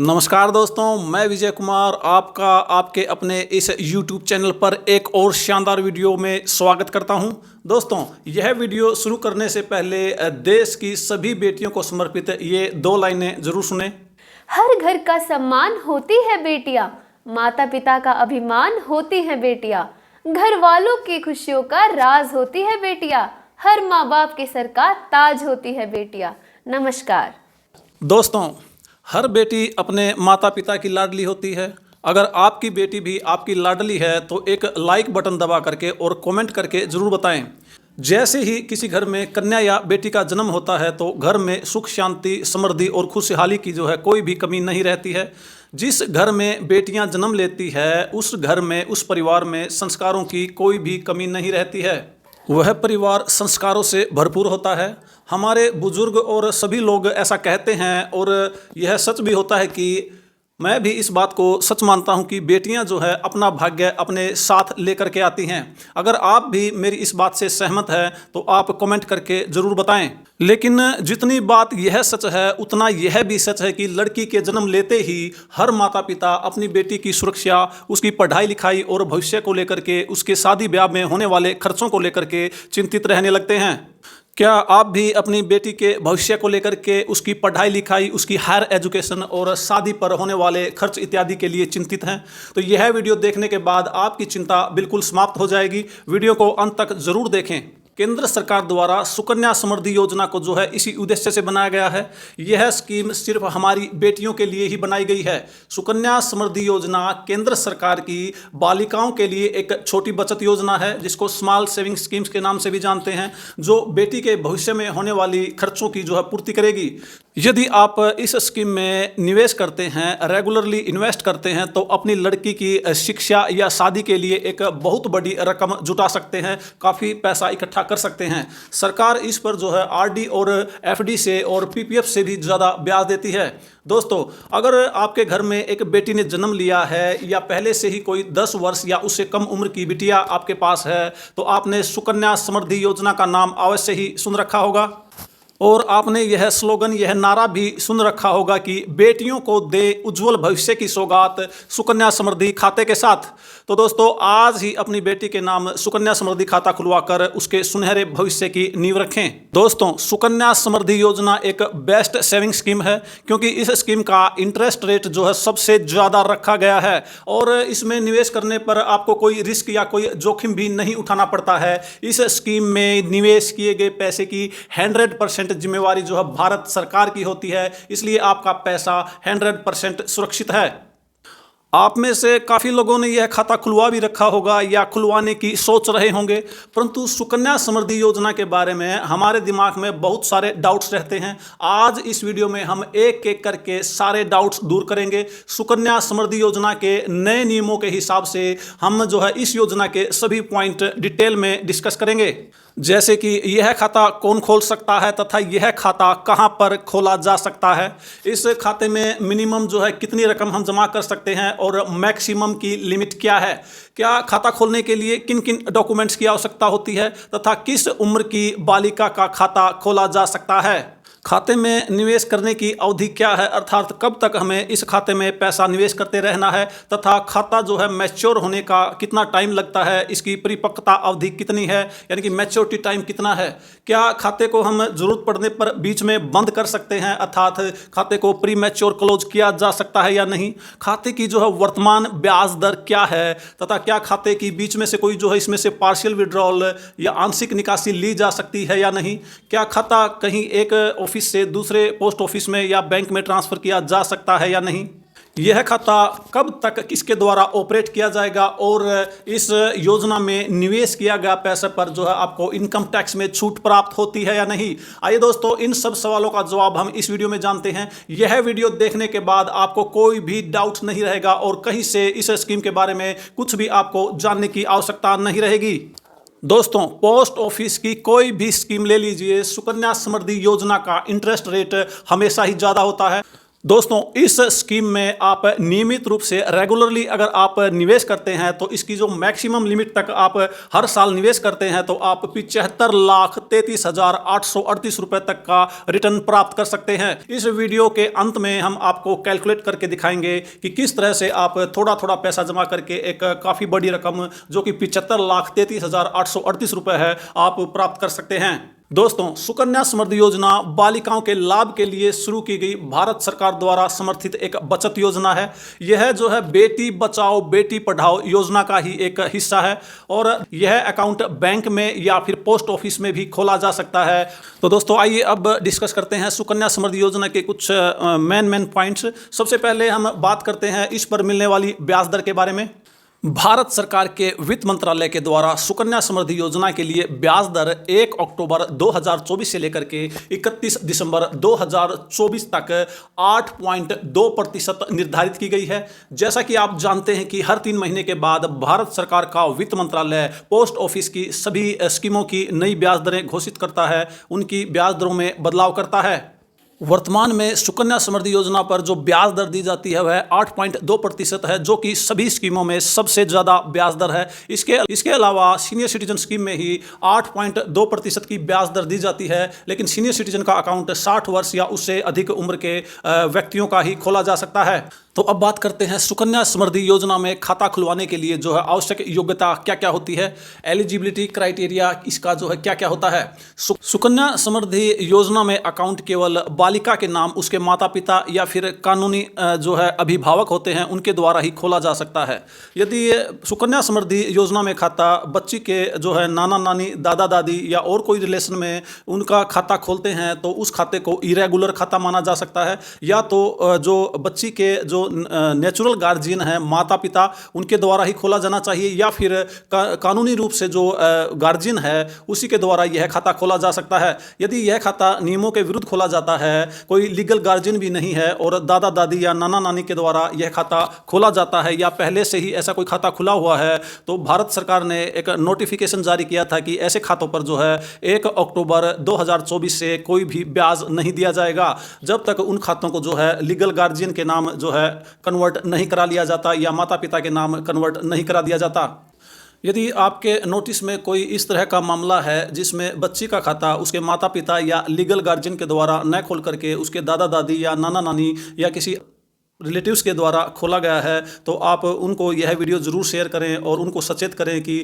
नमस्कार दोस्तों, मैं विजय कुमार आपका आपके अपने इस YouTube चैनल पर एक और शानदार वीडियो में स्वागत करता हूं। दोस्तों, यह वीडियो शुरू करने से पहले देश की सभी बेटियों को समर्पित ये दो लाइनें जरूर सुने। हर घर का सम्मान होती है बेटियां, माता पिता का अभिमान होती है बेटियां, घर वालों की खुशियों का राज होती है बेटियां, हर माँ बाप के सर का ताज होती है बेटियां। नमस्कार दोस्तों, हर बेटी अपने माता पिता की लाडली होती है। अगर आपकी बेटी भी आपकी लाडली है तो एक लाइक बटन दबा करके और कमेंट करके ज़रूर बताएं। जैसे ही किसी घर में कन्या या बेटी का जन्म होता है तो घर में सुख शांति समृद्धि और खुशहाली की कोई भी कमी नहीं रहती है। जिस घर में बेटियां जन्म लेती है उस घर में उस परिवार में संस्कारों की कोई भी कमी नहीं रहती है। वह परिवार संस्कारों से भरपूर होता है। हमारे बुजुर्ग और सभी लोग ऐसा कहते हैं और यह सच भी होता है कि मैं भी इस बात को सच मानता हूं कि बेटियां अपना भाग्य अपने साथ लेकर के आती हैं। अगर आप भी मेरी इस बात से सहमत हैं तो आप कमेंट करके ज़रूर बताएं। लेकिन जितनी बात यह सच है उतना यह भी सच है कि लड़की के जन्म लेते ही हर माता पिता अपनी बेटी की सुरक्षा, उसकी पढ़ाई लिखाई और भविष्य को लेकर के, उसके शादी ब्याह में होने वाले खर्चों को लेकर के चिंतित रहने लगते हैं। क्या आप भी अपनी बेटी के भविष्य को लेकर के, उसकी पढ़ाई लिखाई, उसकी हायर एजुकेशन और शादी पर होने वाले खर्च इत्यादि के लिए चिंतित हैं? तो यह वीडियो देखने के बाद आपकी चिंता बिल्कुल समाप्त हो जाएगी। वीडियो को अंत तक जरूर देखें। केंद्र सरकार द्वारा सुकन्या समृद्धि योजना को इसी उद्देश्य से बनाया गया है। यह स्कीम सिर्फ हमारी बेटियों के लिए ही बनाई गई है। सुकन्या समृद्धि योजना केंद्र सरकार की बालिकाओं के लिए एक छोटी बचत योजना है जिसको स्मॉल सेविंग स्कीम्स के नाम से भी जानते हैं, जो बेटी के भविष्य में होने वाली खर्चों की पूर्ति करेगी। यदि आप इस स्कीम में निवेश करते हैं, रेगुलरली इन्वेस्ट करते हैं तो अपनी लड़की की शिक्षा या शादी के लिए एक बहुत बड़ी रकम जुटा सकते हैं, काफ़ी पैसा इकट्ठा कर सकते हैं। सरकार इस पर आरडी और एफडी से और पीपीएफ से भी ज़्यादा ब्याज देती है। दोस्तों, अगर आपके घर में एक बेटी ने जन्म लिया है या पहले से ही कोई 10 वर्ष या उससे कम उम्र की बिटिया आपके पास है तो आपने सुकन्या समृद्धि योजना का नाम अवश्य ही सुन रखा होगा और आपने यह स्लोगन, यह नारा भी सुन रखा होगा कि बेटियों को दे उज्जवल भविष्य की सौगात सुकन्या समृद्धि खाते के साथ। तो दोस्तों, आज ही अपनी बेटी के नाम सुकन्या समृद्धि खाता खुलवाकर उसके सुनहरे भविष्य की नींव रखें। दोस्तों, सुकन्या समृद्धि योजना एक बेस्ट सेविंग स्कीम है क्योंकि इस स्कीम का इंटरेस्ट रेट सबसे ज़्यादा रखा गया है और इसमें निवेश करने पर आपको कोई रिस्क या कोई जोखिम भी नहीं उठाना पड़ता है। इस स्कीम में निवेश किए गए पैसे की 100% जिम्मेवारी भारत सरकार की होती है, इसलिए आपका पैसा 100% सुरक्षित है। आप में से काफ़ी लोगों ने यह खाता खुलवा भी रखा होगा या खुलवाने की सोच रहे होंगे, परंतु सुकन्या समृद्धि योजना के बारे में हमारे दिमाग में बहुत सारे डाउट्स रहते हैं। आज इस वीडियो में हम एक एक करके सारे डाउट्स दूर करेंगे। सुकन्या समृद्धि योजना के नए नियमों के हिसाब से हम इस योजना के सभी पॉइंट डिटेल में डिस्कस करेंगे, जैसे कि यह खाता कौन खोल सकता है तथा यह खाता कहां पर खोला जा सकता है, इस खाते में मिनिमम कितनी रकम हम जमा कर सकते हैं और मैक्सिमम की लिमिट क्या है, क्या खाता खोलने के लिए किन किन डॉक्यूमेंट्स की आवश्यकता होती है तथा किस उम्र की बालिका का खाता खोला जा सकता है, खाते में निवेश करने की अवधि क्या है, अर्थात कब तक हमें इस खाते में पैसा निवेश करते रहना है तथा खाता मैच्योर होने का कितना टाइम लगता है, इसकी परिपक्वता अवधि कितनी है, यानी कि मैच्योरिटी टाइम कितना है, क्या खाते को हम जरूरत पड़ने पर बीच में बंद कर सकते हैं, अर्थात खाते को प्री मैच्योर क्लोज किया जा सकता है या नहीं, खाते की वर्तमान ब्याज दर क्या है तथा क्या खाते की बीच में से कोई इसमें से पार्शियल विड्रॉल या आंशिक निकासी ली जा सकती है या नहीं, क्या खाता कहीं एक ऑफिस से दूसरे पोस्ट ऑफिस में या बैंक में ट्रांसफर किया जा सकता है या नहीं, यह खाता कब तक किसके द्वारा ऑपरेट किया जाएगा और इस योजना में निवेश किया गया पैसे पर आपको इनकम टैक्स में छूट प्राप्त होती है या नहीं। आइए दोस्तों, इन सब सवालों का जवाब हम इस वीडियो में जानते हैं। यह वीडियो देखने के बाद आपको कोई भी डाउट नहीं रहेगा और कहीं से इस स्कीम के बारे में कुछ भी आपको जानने की आवश्यकता नहीं रहेगी। दोस्तों, पोस्ट ऑफिस की कोई भी स्कीम ले लीजिए, सुकन्या समृद्धि योजना का इंटरेस्ट रेट हमेशा ही ज़्यादा होता है। दोस्तों, इस स्कीम में आप नियमित रूप से रेगुलरली अगर आप निवेश करते हैं तो इसकी जो मैक्सिमम लिमिट तक आप हर साल निवेश करते हैं तो आप 75,33,838 रुपए तक का रिटर्न प्राप्त कर सकते हैं। इस वीडियो के अंत में हम आपको कैलकुलेट करके दिखाएंगे कि किस तरह से आप थोड़ा थोड़ा पैसा जमा करके एक काफ़ी बड़ी रकम जो कि 75,33,838 रुपए है आप प्राप्त कर सकते हैं। दोस्तों, सुकन्या समृद्धि योजना बालिकाओं के लाभ के लिए शुरू की गई भारत सरकार द्वारा समर्थित एक बचत योजना है। यह जो है बेटी बचाओ बेटी पढ़ाओ योजना का ही एक हिस्सा है और यह अकाउंट बैंक में या फिर पोस्ट ऑफिस में भी खोला जा सकता है। तो दोस्तों, आइए अब डिस्कस करते हैं सुकन्या समृद्धि योजना के कुछ मेन पॉइंट्स। सबसे पहले हम बात करते हैं इस पर मिलने वाली ब्याज दर के बारे में। भारत सरकार के वित्त मंत्रालय के द्वारा सुकन्या समृद्धि योजना के लिए ब्याज दर 1 अक्टूबर 2024 से लेकर के 31 दिसंबर 2024 तक 8.2% निर्धारित की गई है। जैसा कि आप जानते हैं कि हर 3 महीने के बाद भारत सरकार का वित्त मंत्रालय पोस्ट ऑफिस की सभी स्कीमों की नई ब्याज दरें घोषित करता है, उनकी ब्याज दरों में बदलाव करता है। वर्तमान में सुकन्या समृद्धि योजना पर जो ब्याज दर दी जाती है वह 8.2% है, जो कि सभी स्कीमों में सबसे ज़्यादा ब्याज दर है। इसके अलावा सीनियर सिटीजन स्कीम में ही 8.2% की ब्याज दर दी जाती है, लेकिन सीनियर सिटीजन का अकाउंट 60 वर्ष या उससे अधिक उम्र के व्यक्तियों का ही खोला जा सकता है। तो अब बात करते हैं सुकन्या समृद्धि योजना में खाता खुलवाने के लिए जो है आवश्यक योग्यता क्या क्या होती है, एलिजिबिलिटी क्राइटेरिया इसका जो है क्या क्या होता है। सुकन्या समृद्धि योजना में अकाउंट केवल बालिका के नाम, उसके माता पिता या फिर कानूनी जो है अभिभावक होते हैं उनके द्वारा ही खोला जा सकता है। यदि सुकन्या समृद्धि योजना में खाता बच्ची के जो है नाना नानी दादा दादी या और कोई रिलेशन में उनका खाता खोलते हैं तो उस खाते को इरेगुलर खाता माना जा सकता है, या तो जो बच्ची के जो नेचुरल गार्जियन है माता पिता उनके द्वारा ही खोला जाना चाहिए, या फिर कानूनी रूप से जो गार्जियन है उसी के द्वारा यह खाता खोला जा सकता है। यदि यह खाता नियमों के विरुद्ध खोला जाता है, कोई लीगल गार्जियन भी नहीं है और दादा दादी या नाना नानी के द्वारा यह खाता खोला जाता है या पहले से ही ऐसा कोई खाता खुला हुआ है, तो भारत सरकार ने एक नोटिफिकेशन जारी किया था कि ऐसे खातों पर जो है 1 अक्टूबर 2024 से कोई भी ब्याज नहीं दिया जाएगा जब तक उन खातों को जो है लीगल गार्जियन के नाम जो है कन्वर्ट नहीं करा लिया जाता या माता पिता के नाम कन्वर्ट नहीं करा दिया जाता। यदि आपके नोटिस में कोई इस तरह का मामला है जिसमें बच्ची का खाता उसके माता पिता या लीगल गार्जियन के द्वारा न खोल करके उसके दादा दादी या नाना नानी या किसी रिलेटिव्स के द्वारा खोला गया है, तो आप उनको यह वीडियो ज़रूर शेयर करें और उनको सचेत करें कि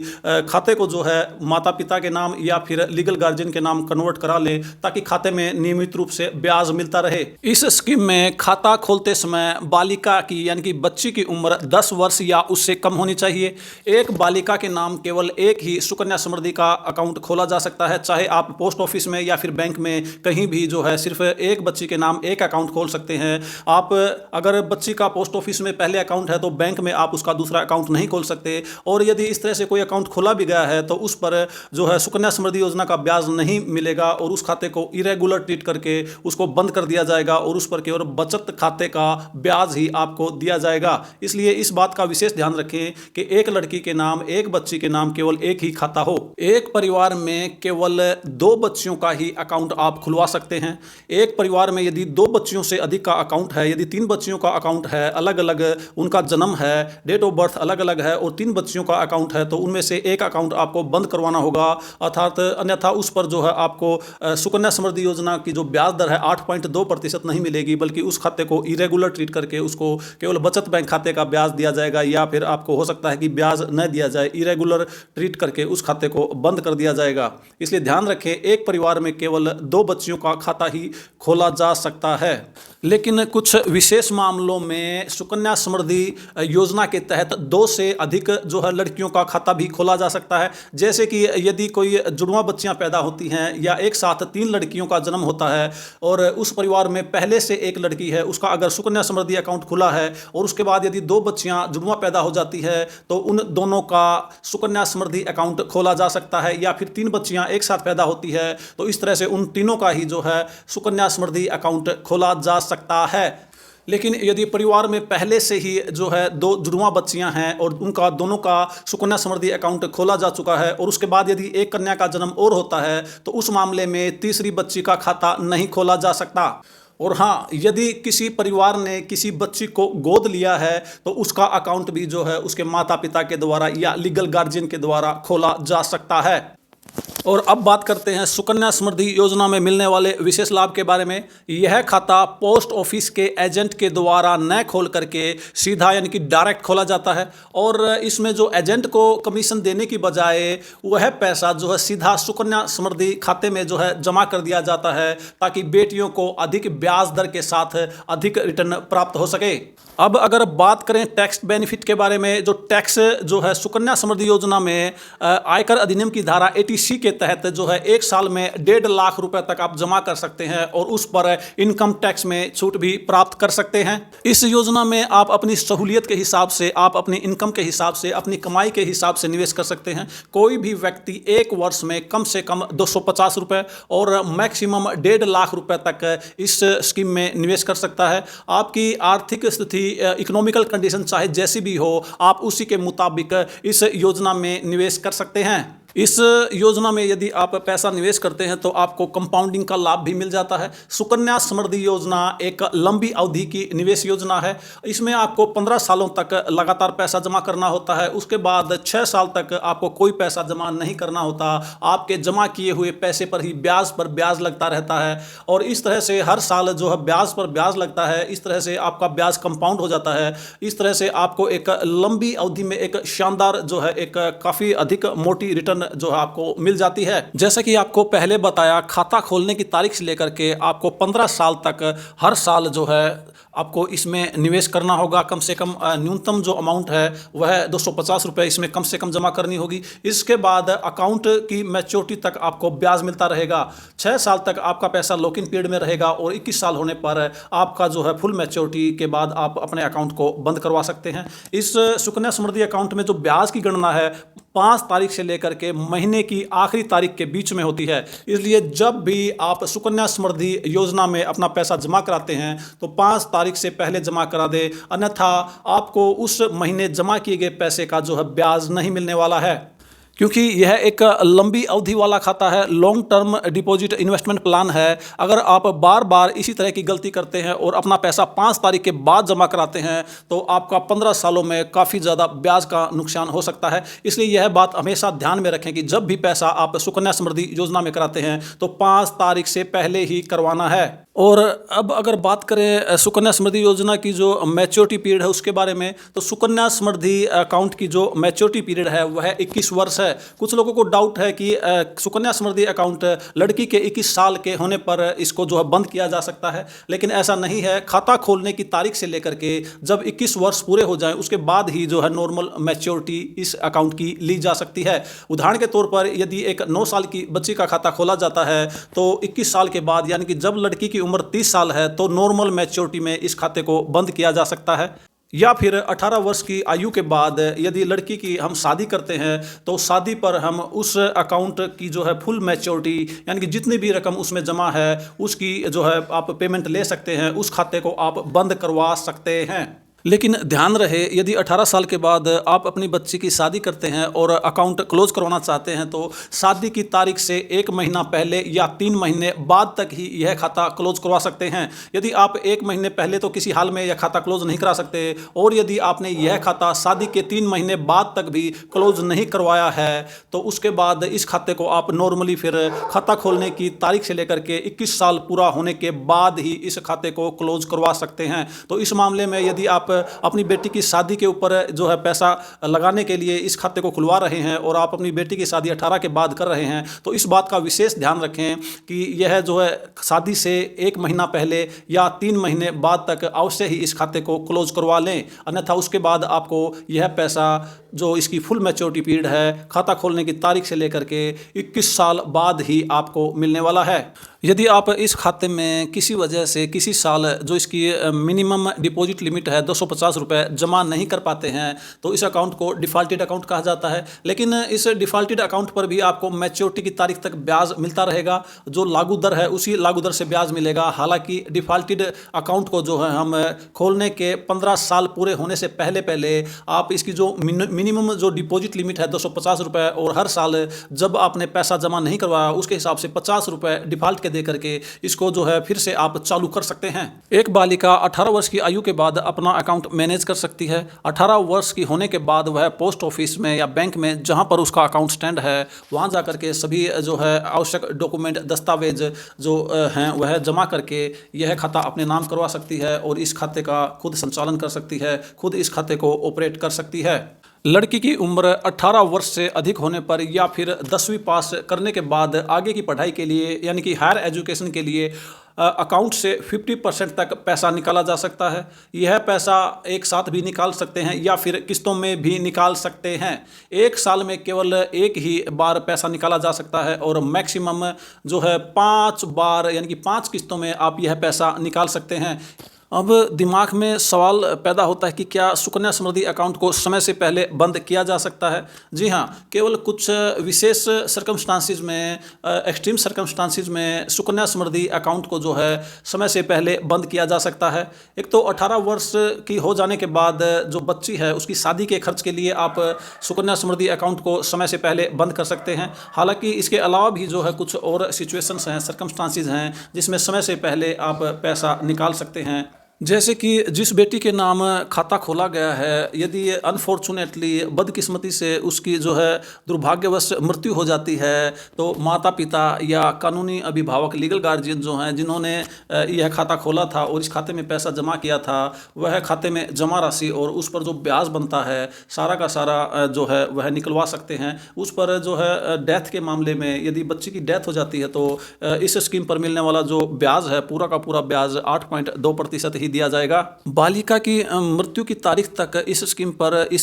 खाते को जो है माता पिता के नाम या फिर लीगल गार्जियन के नाम कन्वर्ट करा लें ताकि खाते में नियमित रूप से ब्याज मिलता रहे। इस स्कीम में खाता खोलते समय बालिका की यानी कि बच्ची की उम्र 10 वर्ष या उससे कम होनी चाहिए। एक बालिका के नाम केवल एक ही सुकन्या समृद्धि का अकाउंट खोला जा सकता है, चाहे आप पोस्ट ऑफिस में या फिर बैंक में कहीं भी जो है सिर्फ एक बच्ची के नाम एक अकाउंट खोल सकते हैं। आप अगर बच्ची का पोस्ट ऑफिस में पहले अकाउंट है तो बैंक में आप उसका दूसरा अकाउंट नहीं खोल सकते, और यदि इस तरह से कोई अकाउंट खोला भी गया है तो उस पर जो है सुकन्या समृद्धि योजना का ब्याज नहीं मिलेगा और उस खाते को इरेगुलर ट्रीट करके उसको बंद कर दिया जाएगा और उस पर केवल बचत खाते का ब्याज ही आपको दिया जाएगा। इसलिए इस बात का विशेष ध्यान रखें कि एक लड़की के नाम एक बच्ची के नाम केवल एक ही खाता हो। एक परिवार में केवल 2 बच्चियों का ही अकाउंट आप खुलवा सकते हैं। एक परिवार में यदि 2 बच्चियों से अधिक का अकाउंट है, यदि 3 बच्चियों का अकाउंट है, अलग अलग उनका जन्म है, डेट ऑफ बर्थ अलग अलग है और 3 बच्चियों का अकाउंट है, तो उनमें से एक अकाउंट आपको बंद करवाना होगा, अर्थात अन्यथा उस पर जो है आपको सुकन्या समृद्धि योजना की जो ब्याज दर है 8.2% नहीं मिलेगी, बल्कि उस खाते को इरेगुलर ट्रीट करके उसको केवल बचत बैंक खाते का ब्याज दिया जाएगा, या फिर आपको हो सकता है कि ब्याज न दिया जाए, इरेगुलर ट्रीट करके उस खाते को बंद कर दिया जाएगा। इसलिए ध्यान रखें, एक परिवार में केवल 2 बच्चियों का खाता ही खोला जा सकता है। लेकिन कुछ विशेष मामलों में सुकन्या समृद्धि योजना के तहत 2 से अधिक जो है लड़कियों का खाता भी खोला जा सकता है। जैसे कि यदि कोई जुड़वा बच्चियां पैदा होती हैं या एक साथ 3 लड़कियों का जन्म होता है और उस परिवार में पहले से एक लड़की है, उसका अगर सुकन्या समृद्धि अकाउंट खुला है और उसके बाद यदि 2 बच्चियां जुड़वा पैदा हो जाती है तो उन दोनों का सुकन्या समृद्धि अकाउंट खोला जा सकता है, या फिर 3 बच्चियां एक साथ पैदा होती है तो इस तरह से उन तीनों का ही जो है सुकन्या समृद्धि अकाउंट खोला जा सकता है। लेकिन यदि परिवार में पहले से ही जो है 2 जुड़वा बच्चियां हैं और उनका दोनों का सुकन्या समृद्धि अकाउंट खोला जा चुका है और उसके बाद यदि एक कन्या का जन्म और होता है तो उस मामले में तीसरी बच्ची का खाता नहीं खोला जा सकता। और हाँ, यदि किसी परिवार ने किसी बच्ची को गोद लिया है तो उसका अकाउंट भी जो है उसके माता पिता के द्वारा या लीगल गार्जियन के द्वारा खोला जा सकता है। और अब बात करते हैं सुकन्या समृद्धि योजना में मिलने वाले विशेष लाभ के बारे में। यह खाता पोस्ट ऑफिस के एजेंट के द्वारा न खोल करके सीधा यानी कि डायरेक्ट खोला जाता है और इसमें जो एजेंट को कमीशन देने की बजाय वह पैसा जो है सीधा सुकन्या समृद्धि खाते में जो है जमा कर दिया जाता है ताकि बेटियों को अधिक ब्याज दर के साथ अधिक रिटर्न प्राप्त हो सके। अब अगर बात करें टैक्स बेनिफिट के बारे में, जो टैक्स जो है सुकन्या समृद्धि योजना में आयकर अधिनियम की धारा 80C के तहत जो है 1 साल में 1.5 लाख रुपए तक आप जमा कर सकते हैं और उस पर इनकम टैक्स में छूट भी प्राप्त कर सकते हैं। इस योजना में आप अपनी सहूलियत के हिसाब से, आप अपनी इनकम के हिसाब से, अपनी कमाई के हिसाब से निवेश कर सकते हैं। कोई भी व्यक्ति 1 वर्ष में कम से कम 250 रुपए और मैक्सिमम 1.5 लाख रुपए तक इस स्कीम में निवेश कर सकता है। आपकी आर्थिक स्थिति, इकोनॉमिकल कंडीशन चाहे जैसी भी हो, आप उसी के मुताबिक इस योजना में निवेश कर सकते हैं। इस योजना में यदि आप पैसा निवेश करते हैं तो आपको कंपाउंडिंग का लाभ भी मिल जाता है। सुकन्या समृद्धि योजना एक लंबी अवधि की निवेश योजना है। इसमें आपको 15 सालों तक लगातार पैसा जमा करना होता है। उसके बाद 6 साल तक आपको कोई पैसा जमा नहीं करना होता। आपके जमा किए हुए पैसे पर ही ब्याज पर ब्याज लगता रहता है और इस तरह से हर साल जो है ब्याज पर ब्याज लगता है। इस तरह से आपका ब्याज कंपाउंड हो जाता है। इस तरह से आपको एक लंबी अवधि में एक शानदार जो है एक काफ़ी अधिक मोटी रिटर्न जो है आपको मिल जाती है। जैसा कि आपको पहले बताया, खाता खोलने की तारीख से लेकर के आपको 15 साल तक हर साल जो है आपको इसमें निवेश करना होगा। कम से कम न्यूनतम जो अमाउंट है वह 250 रुपये इसमें कम से कम जमा करनी होगी। इसके बाद अकाउंट की मैच्योरिटी तक आपको ब्याज मिलता रहेगा। 6 साल तक आपका पैसा लॉक इन पीरियड में रहेगा और 21 साल होने पर आपका जो है फुल मैच्योरिटी के बाद आप अपने अकाउंट को बंद करवा सकते हैं। इस सुकन्या समृद्धि अकाउंट में जो ब्याज की गणना है 5 तारीख से लेकर के महीने की आखिरी तारीख के बीच में होती है। इसलिए जब भी आप सुकन्या समृद्धि योजना में अपना पैसा जमा कराते हैं तो 5 तारीख से पहले जमा करा दे, अन्यथा आपको उस महीने जमा किए गए पैसे का जो है ब्याज नहीं मिलने वाला है। क्योंकि यह एक लंबी अवधि वाला खाता है, long term deposit investment plan है। अगर आप बार बार इसी तरह की गलती करते हैं और अपना पैसा 5 तारीख के बाद जमा कराते हैं तो आपका 15 सालों में काफ़ी ज़्यादा ब्याज का नुकसान हो सकता है। इसलिए यह बात हमेशा ध्यान में रखें कि जब भी पैसा आप सुकन्या समृद्धि योजना में कराते हैं तो 5 तारीख से पहले ही करवाना है। और अब अगर बात करें सुकन्या समृद्धि योजना की जो मैच्योरिटी पीरियड है उसके बारे में, तो सुकन्या समृद्धि अकाउंट की जो मैच्योरिटी पीरियड है वह 21 वर्ष है। कुछ लोगों को डाउट है कि सुकन्या समृद्धि अकाउंट लड़की के 21 साल के होने पर इसको जो है बंद किया जा सकता है, लेकिन ऐसा नहीं है। खाता खोलने की तारीख से लेकर के जब 21 वर्ष पूरे हो जाएं उसके बाद ही जो है नॉर्मल मैच्योरिटी इस अकाउंट की ली जा सकती है। उदाहरण के तौर पर यदि एक 9 साल की बच्ची का खाता खोला जाता है तो 21 साल के बाद यानी कि जब लड़की की उम्र 30 साल है तो नॉर्मल मैच्योरिटी में इस खाते को बंद किया जा सकता है। या फिर 18 वर्ष की आयु के बाद यदि लड़की की हम शादी करते हैं तो शादी पर हम उस अकाउंट की जो है फुल मैच्योरिटी यानी कि जितनी भी रकम उसमें जमा है उसकी जो है आप पेमेंट ले सकते हैं, उस खाते को आप बंद करवा सकते हैं। लेकिन ध्यान रहे, यदि 18 साल के बाद आप अपनी बच्ची की शादी करते हैं और अकाउंट क्लोज करवाना चाहते हैं तो शादी की तारीख से 1 महीना पहले या 3 महीने बाद तक ही यह खाता क्लोज करवा सकते हैं। यदि आप 1 महीने पहले तो किसी हाल में यह खाता क्लोज नहीं करा सकते, और यदि आपने यह खाता शादी के 3 महीने बाद तक भी क्लोज नहीं करवाया है तो उसके बाद इस खाते को आप नॉर्मली फिर खाता खोलने की तारीख से लेकर के 21 साल पूरा होने के बाद ही इस खाते को क्लोज करवा सकते हैं। तो इस मामले में यदि आप अपनी बेटी की शादी के ऊपर जो है पैसा लगाने के लिए इस खाते को खुलवा रहे हैं और आप अपनी बेटी की शादी 18 के बाद कर रहे हैं तो इस बात का विशेष ध्यान रखें कि यह जो है शादी से 1 महीना पहले या 3 महीने बाद तक अवश्य ही इस खाते को क्लोज करवा लें, अन्यथा उसके बाद आपको यह पैसा जो इसकी फुल मैच्योरिटी पीरियड है खाता खोलने की तारीख से लेकर के 21 साल बाद ही आपको मिलने वाला है। यदि आप इस खाते में किसी वजह से किसी साल जो इसकी मिनिमम डिपॉजिट लिमिट है 250 रुपये जमा नहीं कर पाते हैं तो इस अकाउंट को डिफ़ॉल्टेड अकाउंट कहा जाता है। लेकिन इस डिफ़ॉल्टेड अकाउंट पर भी आपको मैच्योरिटी की तारीख तक ब्याज मिलता रहेगा, जो लागू दर है उसी लागू दर से ब्याज मिलेगा। हालांकि डिफ़ॉल्टेड अकाउंट को जो है हम खोलने के 15 साल पूरे होने से पहले पहले आप इसकी जो मिनिमम जो डिपॉजिट लिमिट है 250 रुपये और हर साल जब आपने पैसा जमा नहीं करवाया उसके हिसाब से 50 रुपये डिफ़ॉल्ट के दे करके इसको जो है फिर से आप चालू कर सकते हैं। एक बालिका 18 वर्ष की आयु के बाद अपना अकाउंट मैनेज कर सकती है। 18 वर्ष की होने के बाद वह पोस्ट ऑफिस में या बैंक में जहां पर उसका अकाउंट स्टैंड है वहां जा करके सभी जो है आवश्यक डॉक्यूमेंट दस्तावेज जो हैं वह जमा करके यह खाता अपने नाम करवा सकती है और इस खाते का खुद संचालन कर सकती है, खुद इस खाते को ऑपरेट कर सकती है। लड़की की उम्र 18 वर्ष से अधिक होने पर या फिर 10वीं पास करने के बाद आगे की पढ़ाई के लिए यानी कि हायर एजुकेशन के लिए अकाउंट से 50% तक पैसा निकाला जा सकता है। यह पैसा एक साथ भी निकाल सकते हैं या फिर किस्तों में भी निकाल सकते हैं। एक साल में केवल एक ही बार पैसा निकाला जा सकता है और मैक्सिमम जो है 5 बार यानी कि 5 किस्तों में आप यह पैसा निकाल सकते हैं। अब दिमाग में सवाल पैदा होता है कि क्या सुकन्या समृद्धि अकाउंट को समय से पहले बंद किया जा सकता है? जी हाँ, केवल कुछ विशेष सर्कमस्टांसिस में, एक्सट्रीम सर्कमस्टांसिस में सुकन्या समृद्धि अकाउंट को जो है समय से पहले बंद किया जा सकता है। एक तो 18 वर्ष की हो जाने के बाद जो बच्ची है उसकी शादी के खर्च के लिए आप सुकन्या समृद्धि अकाउंट को समय से पहले बंद कर सकते हैं। हालांकि इसके अलावा भी जो है कुछ और सिचुएशंस हैं, सर्कमस्टांसिस हैं जिसमें समय से पहले आप पैसा निकाल सकते हैं। जैसे कि जिस बेटी के नाम खाता खोला गया है, यदि अनफॉर्चुनेटली बदकिस्मती से उसकी जो है दुर्भाग्यवश मृत्यु हो जाती है तो माता पिता या कानूनी अभिभावक, लीगल गार्जियन जो हैं जिन्होंने यह खाता खोला था और इस खाते में पैसा जमा किया था, वह खाते में जमा राशि और उस पर जो ब्याज बनता है सारा का सारा जो है वह निकलवा सकते हैं। उस पर जो है डेथ के मामले में यदि बच्ची की डेथ हो जाती है तो इस स्कीम पर मिलने वाला जो ब्याज है पूरा का पूरा ब्याज 8.2% ही दिया जाएगा। बालिका की मृत्यु की तारीख तक इस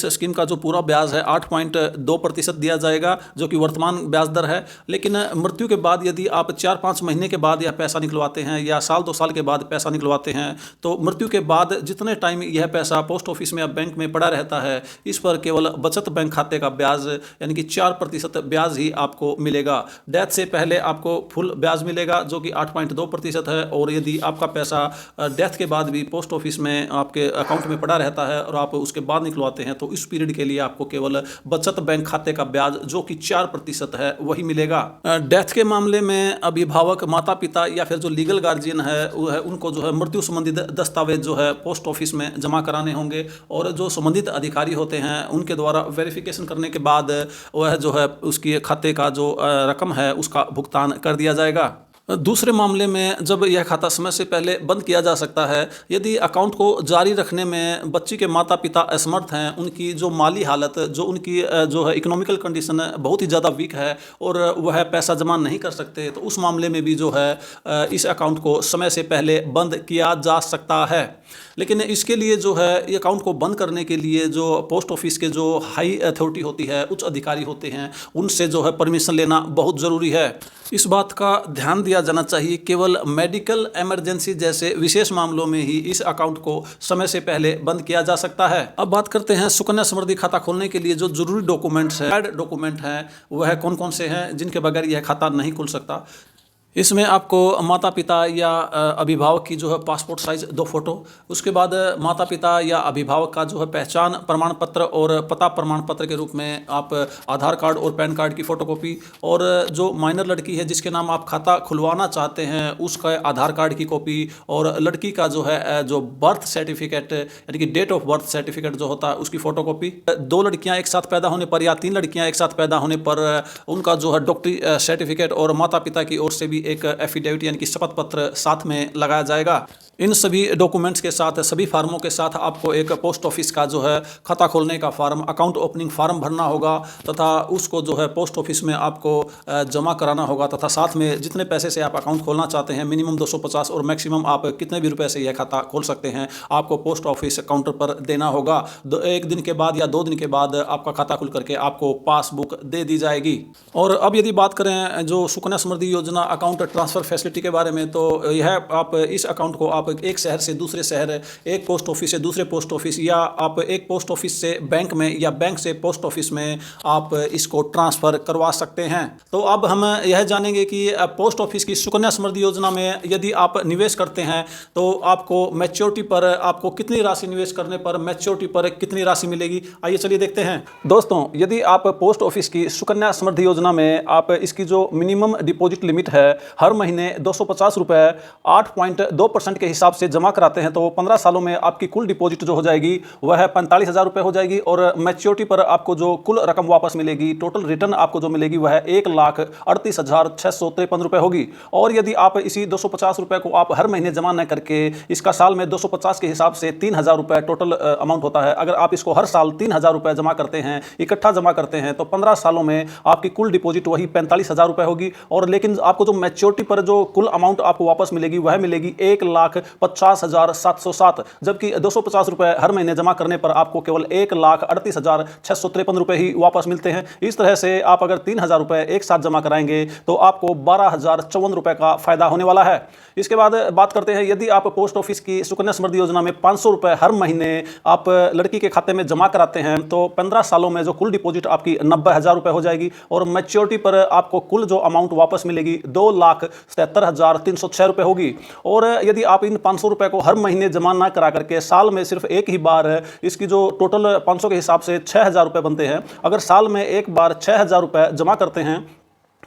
स्कीम का जो पूरा ब्याज है 8.2% दिया जाएगा, जो कि वर्तमान ब्याज दर है। लेकिन मृत्यु के बाद यदि आप 4-5 महीने के बाद यह पैसा निकलवाते हैं या साल 2 साल के बाद पैसा निकलवाते हैं तो मृत्यु के बाद जितने टाइम यह पैसा पोस्ट ऑफिस में या बैंक में पड़ा रहता है इस पर केवल बचत बैंक खाते का ब्याज यानी कि 4% ब्याज ही आपको मिलेगा। डेथ से पहले आपको फुल ब्याज मिलेगा जो कि 8.2% है, और यदि आपका पैसा डेथ के बाद भी पोस्ट ऑफिस में आपके अकाउंट में पड़ा रहता है और आप उसके बाद निकलवाते हैं तो इस पीरियड के लिए आपको केवल बचत बैंक खाते का ब्याज जो कि 4% है वही मिलेगा। डेथ के मामले में अभिभावक, माता पिता या फिर जो लीगल गार्जियन है वो है उनको जो है मृत्यु संबंधित दस्तावेज जो है पोस्ट ऑफिस में जमा कराने होंगे और जो संबंधित अधिकारी होते हैं उनके द्वारा वेरिफिकेशन करने के बाद वह जो है उसकी खाते का जो रकम है उसका भुगतान कर दिया जाएगा। दूसरे मामले में जब यह खाता समय से पहले बंद किया जा सकता है यदि अकाउंट को जारी रखने में बच्ची के माता पिता असमर्थ हैं, उनकी जो माली हालत, जो उनकी जो है इकोनॉमिकल कंडीशन बहुत ही ज़्यादा वीक है और वह पैसा जमा नहीं कर सकते, तो उस मामले में भी जो है इस अकाउंट को समय से पहले बंद किया जा सकता है। लेकिन इसके लिए जो है ये अकाउंट को बंद करने के लिए जो पोस्ट ऑफिस के जो हाई अथॉरिटी होती है, उच्च अधिकारी होते हैं, उनसे जो है परमिशन लेना बहुत ज़रूरी है। इस बात का ध्यान दिया जाना चाहिए केवल मेडिकल इमरजेंसी जैसे विशेष मामलों में ही इस अकाउंट को समय से पहले बंद किया जा सकता है। अब बात करते हैं सुकन्या समृद्धि खाता खोलने के लिए जो जरूरी डॉक्यूमेंट्स हैं, डॉक्यूमेंट हैं, वह कौन कौन से हैं जिनके बगैर यह खाता नहीं खुल सकता। इसमें आपको माता पिता या अभिभावक की जो है पासपोर्ट साइज 2 फोटो, उसके बाद माता पिता या अभिभावक का जो है पहचान प्रमाण पत्र और पता प्रमाण पत्र के रूप में आप आधार कार्ड और पैन कार्ड की फ़ोटोकॉपी, और जो माइनर लड़की है जिसके नाम आप खाता खुलवाना चाहते हैं उसका आधार कार्ड की कॉपी, और लड़की का जो है जो बर्थ सर्टिफिकेट यानी कि डेट ऑफ बर्थ सर्टिफिकेट जो होता है उसकी फ़ोटोकॉपी। 2 लड़कियाँ एक साथ पैदा होने पर या 3 लड़कियाँ एक साथ पैदा होने पर उनका जो है डॉक्टरी सर्टिफिकेट और माता पिता की ओर से भी एक एफिडेविट यानी कि शपथ पत्र साथ में लगाया जाएगा। इन सभी डॉक्यूमेंट्स के साथ, सभी फार्मों के साथ आपको एक पोस्ट ऑफिस का जो है खाता खोलने का फार्म, अकाउंट ओपनिंग फार्म भरना होगा तथा उसको जो है पोस्ट ऑफिस में आपको जमा कराना होगा, तथा साथ में जितने पैसे से आप अकाउंट खोलना चाहते हैं, मिनिमम 250 और मैक्सिमम आप कितने भी रुपए से यह खाता खोल सकते हैं, आपको पोस्ट ऑफिस काउंटर पर देना होगा। 1 दिन के बाद या 2 दिन के बाद आपका खाता खुल करके आपको पासबुक दे दी जाएगी। और अब यदि बात करें जो सुकन्या समृद्धि योजना अकाउंट ट्रांसफ़र फैसिलिटी के बारे में, तो यह आप इस अकाउंट को आप आप एक शहर से दूसरे शहर, एक पोस्ट ऑफिस से दूसरे पोस्ट ऑफिस, या आप एक पोस्ट ऑफिस से बैंक में या बैंक से पोस्ट ऑफिस में आप इसको ट्रांसफ़र करवा सकते हैं। तो अब हम यह जानेंगे कि पोस्ट ऑफिस की सुकन्या समृद्धि योजना में यदि आप निवेश करते हैं तो आपको मैच्योरिटी पर आपको कितनी राशि निवेश करने पर मैच्योरिटी पर कितनी राशि मिलेगी, आइए चलिए देखते हैं। दोस्तों, यदि आप पोस्ट ऑफिस की सुकन्या समृद्धि योजना में आप इसकी जो मिनिमम डिपॉजिट लिमिट है हर महीने 250 रुपये 8.2% के हिसाब से जमा कराते हैं तो 15 सालों में आपकी कुल डिपॉजिट जो हो जाएगी वह 45,000 रुपये हो जाएगी और मैच्योरिटी पर आपको जो कुल रकम वापस मिलेगी, टोटल रिटर्न आपको जो मिलेगी वह 1,38,653 रुपये होगी। और यदि आप इसी 250 रुपये को आप हर महीने जमा न करके इसका साल में 250 के हिसाब से 3,000 रुपये टोटल अमाउंट होता है, अगर आप इसको हर साल 3,000 रुपये जमा करते हैं, इकट्ठा जमा करते हैं तो 15 सालों में आपकी कुल डिपॉजिट वही 45,000 रुपये होगी। और लेकिन आपको जो मैच्योरिटी पर जो कुल अमाउंट आपको वापस मिलेगी वह मिलेगी 1,50,707, जबकि 250 रुपये हर महीने जमा करने पर आपको केवल 1,38,653 रुपये ही वापस मिलते हैं। इस तरह से आप अगर 3,000 रुपये एक साथ जमा कराएंगे तो आपको 12,054 रुपये का फायदा होने वाला है। इसके बाद बात करते हैं, यदि आप पोस्ट ऑफिस की सुकन्या समृद्धि योजना में 500 रुपये हर महीने आप लड़की के खाते में जमा कराते हैं तो 15 सालों में जो कुल डिपॉजिट आपकी 90,000 रुपये हो जाएगी और मैच्योरिटी पर आपको कुल जो अमाउंट वापस मिलेगी 2,77,306 रुपये होगी। और यदि आप इन 500 रुपये को हर महीने जमा ना करा करके साल में सिर्फ एक ही बार इसकी जो टोटल 500 के हिसाब से 6,000 रुपये बनते हैं, अगर साल में एक बार 6,000 रुपये जमा करते हैं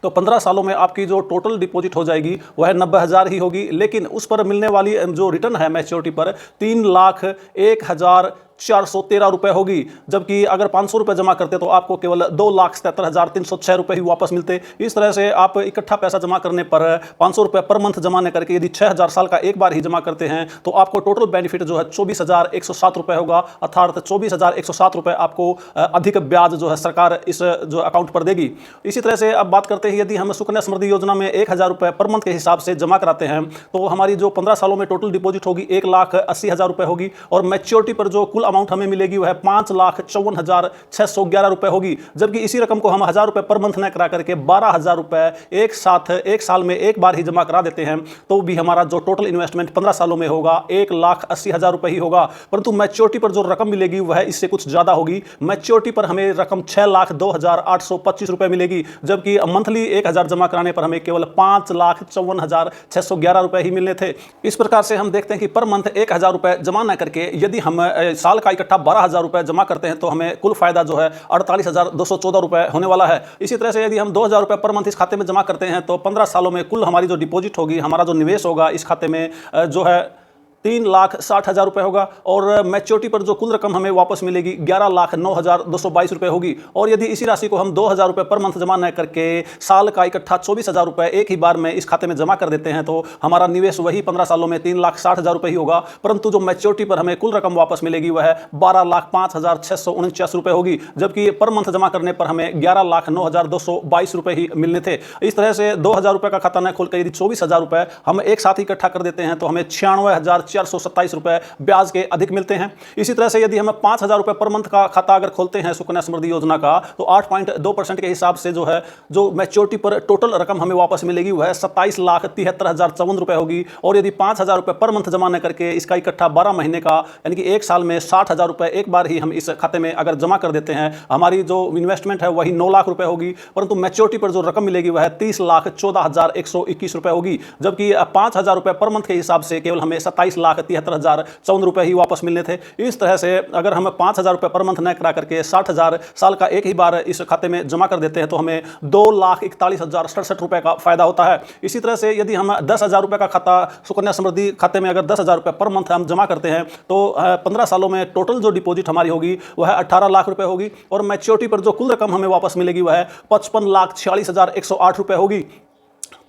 तो 15 सालों में आपकी जो टोटल डिपॉजिट हो जाएगी वह 90,000 ही होगी। लेकिन उस पर मिलने वाली जो रिटर्न है मैच्योरिटी पर 3,01,413 रुपये होगी, जबकि अगर 500 रुपये जमा करते तो आपको केवल 2,77,306 रुपये ही वापस मिलते। इस तरह से आप इकट्ठा पैसा जमा करने पर 500 रुपये पर मंथ जमा न करके यदि 6,000 साल का एक बार ही जमा करते हैं तो आपको टोटल बेनिफिट जो है 24,107 रुपये होगा, अर्थात 24,107 रुपये आपको अधिक ब्याज जो है सरकार इस जो अकाउंट पर देगी। इसी तरह से अब बात करते हैं, यदि हम सुकन्या समृद्धि योजना में 1,000 रुपये पर मंथ के हिसाब से जमा कराते हैं तो हमारी जो 15 सालों में टोटल डिपॉजिट होगी 1,80,000 रुपये होगी और मैच्योरिटी पर जो कुल अमाउंट हमें मिलेगी वह 5,54,611 रुपये होगी। जबकि इसी रकम को हम 1,000 रुपये पर मंथ न करा करके 12,000 रुपये एक साथ एक साल में एक बार ही जमा करा देते हैं तो भी हमारा जो टोटल इन्वेस्टमेंट 15 सालों में होगा 1,80,000 रुपये ही होगा। परंतु मैच्योरिटी पर जो रकम मिलेगी वह इससे कुछ ज़्यादा होगी। मैच्योरिटी पर हमें रकम 6,02,825 रुपये मिलेगी, जबकि मंथली 1,000 जमा कराने पर हमें केवल 5,54,611 रुपये ही मिलने थे। इस प्रकार से हम देखते हैं कि पर मंथ 1,000 रुपये जमा न करके यदि हम साल का इकट्ठा 12,000 रुपये जमा करते हैं तो हमें कुल फायदा जो है 48,214 रुपये होने वाला है। इसी तरह से यदि हम 2,000 रुपये पर मंथ इस खाते में जमा करते हैं तो 15 सालों में कुल हमारी जो डिपॉजिट होगी, हमारा जो निवेश होगा इस खाते में जो है 3,60,000 रुपये होगा और मैच्योरिटी पर जो कुल रकम हमें वापस मिलेगी 11,09,222 रुपये होगी। और यदि इसी राशि को हम 2,000 रुपये पर मंथ जमा न करके साल का इकट्ठा 24,000 रुपये एक ही बार में इस खाते में जमा कर देते हैं तो हमारा निवेश वही 15 सालों में 3,60,000 रुपये ही होगा, परंतु जो मैच्योरिटी पर हमें कुल रकम वापस मिलेगी वह 12,05,649 रुपये होगी, जबकि पर मंथ जमा करने पर हमें 11,09,222 रुपये ही मिलने थे। इस तरह से 2,000 रुपये का खाता न खोलकर यदि 24,000 रुपये हम एक साथ ही इकट्ठा कर देते हैं तो हमें 96,427 रुपये ब्याज के अधिक मिलते हैं। इसी तरह से यदि हम 5,000 रुपये पर मंथ का खाता अगर खोलते हैं सुकन्या समृद्धि योजना का तो 8.2% के हिसाब से जो है जो मैच्योरिटी पर टोटल रकम हमें वापस मिलेगी वह 27,73,054 रुपये होगी। और यदि 5,000 रुपये पर मंथ जमा न करके इसका इकट्ठा 12 महीने का यानी कि एक साल में 60,000 रुपये एक बार ही हम इस खाते में अगर जमा कर देते हैं, हमारी जो इन्वेस्टमेंट है वही 9 लाख रुपये होगी, परंतु मैच्योरिटी पर जो रकम मिलेगी वह 30,14,121 रुपये होगी, जबकि 5,000 रुपये पर मंथ के हिसाब से केवल हमें 27,73,054 रुपये ही वापस मिलने थे। इस तरह से अगर हम 5,000 रुपये पर मंथ न करा करके 60,000 साल का एक ही बार इस खाते में जमा कर देते हैं तो हमें 2,41,067 रुपये का फायदा होता है। इसी तरह से यदि हम 10,000 रुपये का खाता सुकन्या समृद्धि खाते में अगर 10,000 रुपये पर मंथ हम जमा करते हैं तो 15 सालों में टोटल जो डिपॉजिट हमारी होगी वह 18 लाख रुपये होगी और मैच्योरिटी पर जो कुल रकम हमें वापस मिलेगी वह 55,46,108 रुपये होगी।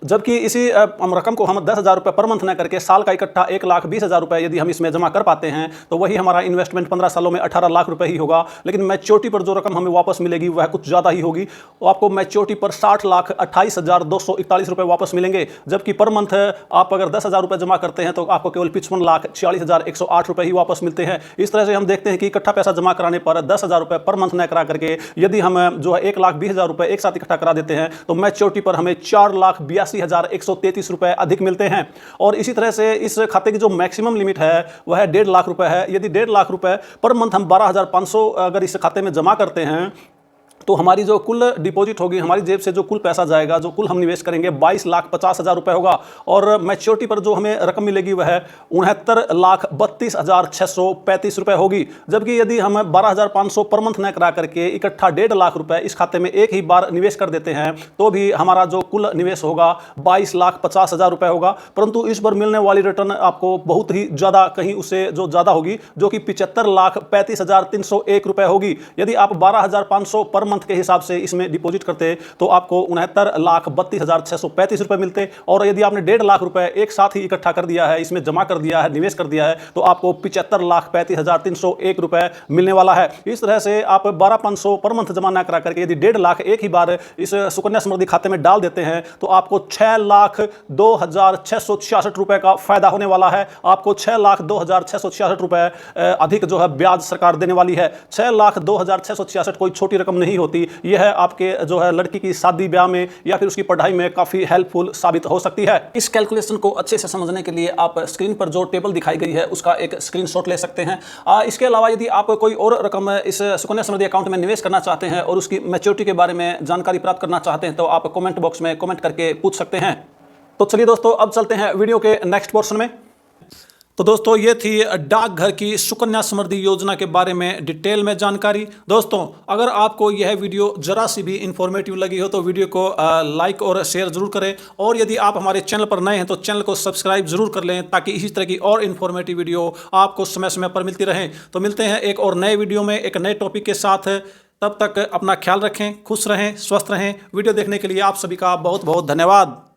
जबकि इसी रकम को हम 10,000 रुपये पर मंथ न करके साल का इकट्ठा 1,20,000 रुपये यदि हम इसमें जमा कर पाते हैं तो वही हमारा इन्वेस्टमेंट 15 सालों में 18 लाख रुपये ही होगा। लेकिन मैच्योरिटी पर जो रकम हमें वापस मिलेगी वह कुछ ज़्यादा ही होगी, तो आपको मैच्योरिटी पर 60,28,241 रुपये वापस मिलेंगे, जबकि पर मंथ आप अगर 10,000 रुपये जमा करते हैं तो आपको केवल 55,46,108 रुपये ही वापस मिलते हैं। इस तरह से हम देखते हैं कि इकट्ठा पैसा जमा कराने पर 10,000 रुपये पर मंथ न करा करके यदि हम जो है 1,20,000 रुपये एक साथ इकट्ठा करा देते हैं तो मैच्योरिटी पर हमें 4,82,000 82,133 रुपये अधिक मिलते हैं। और इसी तरह से इस खाते की जो मैक्सिमम लिमिट है वह 1.5 लाख रुपए है। यदि 1.5 लाख रुपए पर मंथ हम 12,500 अगर इस खाते में जमा करते हैं तो हमारी जो कुल डिपॉजिट होगी, हमारी जेब से जो कुल पैसा जाएगा, जो कुल हम निवेश करेंगे 22,50,000 रुपए होगा। और मैच्योरिटी पर जो हमें रकम मिलेगी वह 69,32,635 रुपए होगी। जबकि यदि हम 12,500 पर मंथ न करा करके इकट्ठा 1.5 लाख रुपए इस खाते में एक ही बार निवेश कर देते हैं तो भी हमारा जो कुल निवेश होगा 22,50,000 रुपए होगा। परंतु इस पर मिलने वाली रिटर्न आपको बहुत ही ज़्यादा, कहीं उससे जो ज़्यादा होगी, जो कि 75,35,301 रुपए होगी। यदि आप 12,500 पर मंथ के हिसाब से इसमें डिपॉजिट करते तो आपको 69,32,635 रुपए मिलते। और यदि आपने 1.5 लाख रुपए एक साथ ही इकट्ठा कर दिया है, इसमें जमा कर दिया है, निवेश कर दिया है, तो आपको 75,35,301 रुपए मिलने वाला है। इस तरह से आप 12,500 पर मंथ जमा ना करा करके यदि 1.5 लाख एक ही बार इस सुकन्या समृद्धि खाते में डाल देते हैं तो आपको 6,02,666 रुपए का फायदा होने वाला है। आपको 6,02,666 रुपए अधिक जो है ब्याज सरकार देने वाली है। 6,02,666 कोई छोटी रकम नहीं होती। यह आपके जो है लड़की की शादी ब्याह में या फिर उसकी पढ़ाई में काफी हेल्पफुल साबित हो सकती है। इस कैलकुलेशन को अच्छे से समझने के लिए आप स्क्रीन पर जो टेबल दिखाई गई है उसका एक स्क्रीनशॉट ले सकते हैं। इसके अलावा यदि आप कोई और रकम इस सुकन्या समृद्धि अकाउंट में निवेश करना चाहते हैं और उसकी मैच्योरिटी के बारे में जानकारी प्राप्त करना चाहते हैं तो आप कमेंट बॉक्स में कमेंट करके पूछ सकते हैं। तो चलिए दोस्तों, अब चलते हैं वीडियो के नेक्स्ट पोर्शन में। तो दोस्तों, ये थी डाकघर की सुकन्या समृद्धि योजना के बारे में डिटेल में जानकारी। दोस्तों, अगर आपको यह वीडियो जरा सी भी इंफॉर्मेटिव लगी हो तो वीडियो को लाइक और शेयर जरूर करें। और यदि आप हमारे चैनल पर नए हैं तो चैनल को सब्सक्राइब जरूर कर लें ताकि इसी तरह की और इंफॉर्मेटिव वीडियो आपको समय समय पर मिलती रहें। तो मिलते हैं एक और नए वीडियो में एक नए टॉपिक के साथ। तब तक अपना ख्याल रखें, खुश रहें, स्वस्थ रहें। वीडियो देखने के लिए आप सभी का बहुत बहुत धन्यवाद।